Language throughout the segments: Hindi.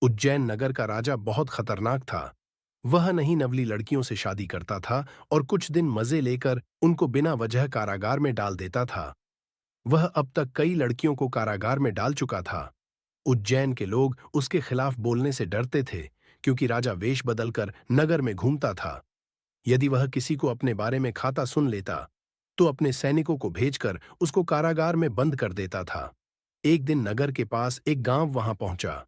उज्जैन नगर का राजा बहुत खतरनाक था। वह नई नवली लड़कियों से शादी करता था और कुछ दिन मजे लेकर उनको बिना वजह कारागार में डाल देता था। वह अब तक कई लड़कियों को कारागार में डाल चुका था। उज्जैन के लोग उसके खिलाफ बोलने से डरते थे, क्योंकि राजा वेश बदलकर नगर में घूमता था। यदि वह किसी को अपने बारे में खाता सुन लेता, तो अपने सैनिकों को भेजकर उसको कारागार में बंद कर देता था। एक दिन नगर के पास एक गांव वहां पहुंचा।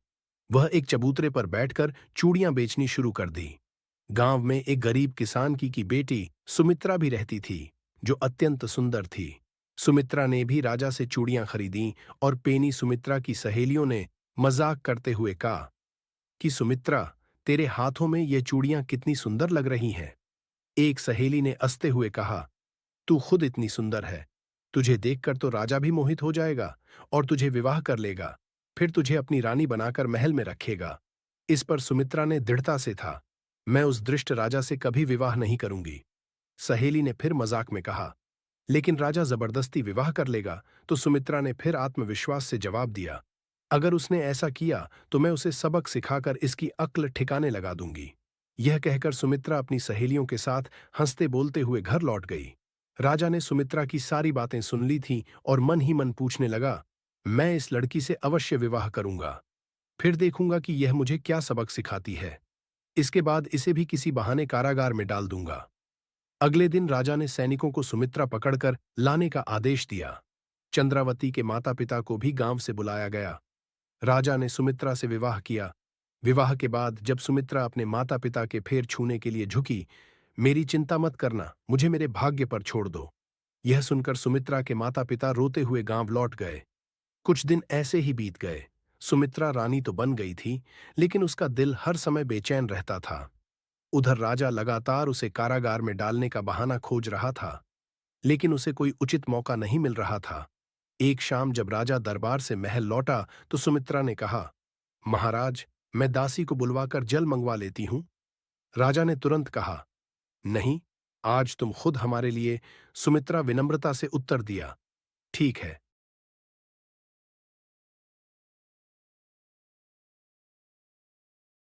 वह एक चबूतरे पर बैठकर चूड़ियां बेचनी शुरू कर दी। गांव में एक गरीब किसान की बेटी सुमित्रा भी रहती थी, जो अत्यंत सुंदर थी। सुमित्रा ने भी राजा से चूड़ियां खरीदी और पेनी सुमित्रा की सहेलियों ने मजाक करते हुए कहा कि सुमित्रा, तेरे हाथों में ये चूड़ियां कितनी सुंदर लग रही हैं। एक सहेली ने हंसते हुए कहा, तू खुद इतनी सुंदर है, तुझे देखकर तो राजा भी मोहित हो जाएगा और तुझे विवाह कर लेगा, फिर तुझे अपनी रानी बनाकर महल में रखेगा। इस पर सुमित्रा ने दृढ़ता से था, मैं उस दृष्ट राजा से कभी विवाह नहीं करूंगी। सहेली ने फिर मजाक में कहा, लेकिन राजा जबरदस्ती विवाह कर लेगा। तो सुमित्रा ने फिर आत्मविश्वास से जवाब दिया, अगर उसने ऐसा किया तो मैं उसे सबक सिखाकर इसकी अक्ल ठिकाने लगा दूंगी। यह कहकर सुमित्रा अपनी सहेलियों के साथ हंसते बोलते हुए घर लौट गई। राजा ने सुमित्रा की सारी बातें सुन ली थीं और मन ही मन पूछने लगा, मैं इस लड़की से अवश्य विवाह करूंगा, फिर देखूंगा कि यह मुझे क्या सबक सिखाती है। इसके बाद इसे भी किसी बहाने कारागार में डाल दूंगा। अगले दिन राजा ने सैनिकों को सुमित्रा पकड़कर लाने का आदेश दिया। चंद्रावती के माता पिता को भी गांव से बुलाया गया। राजा ने सुमित्रा से विवाह किया। विवाह के बाद जब सुमित्रा अपने माता पिता के पैर छूने के लिए झुकी, मेरी चिंता मत करना, मुझे मेरे भाग्य पर छोड़ दो। यह सुनकर सुमित्रा के माता पिता रोते हुए गांव लौट गए। कुछ दिन ऐसे ही बीत गए। सुमित्रा रानी तो बन गई थी, लेकिन उसका दिल हर समय बेचैन रहता था। उधर राजा लगातार उसे कारागार में डालने का बहाना खोज रहा था, लेकिन उसे कोई उचित मौका नहीं मिल रहा था। एक शाम जब राजा दरबार से महल लौटा, तो सुमित्रा ने कहा, महाराज, मैं दासी को बुलवाकर जल मंगवा लेती हूं। राजा ने तुरंत कहा, नहीं, आज तुम खुद हमारे लिए। सुमित्रा विनम्रता से उत्तर दिया, ठीक है,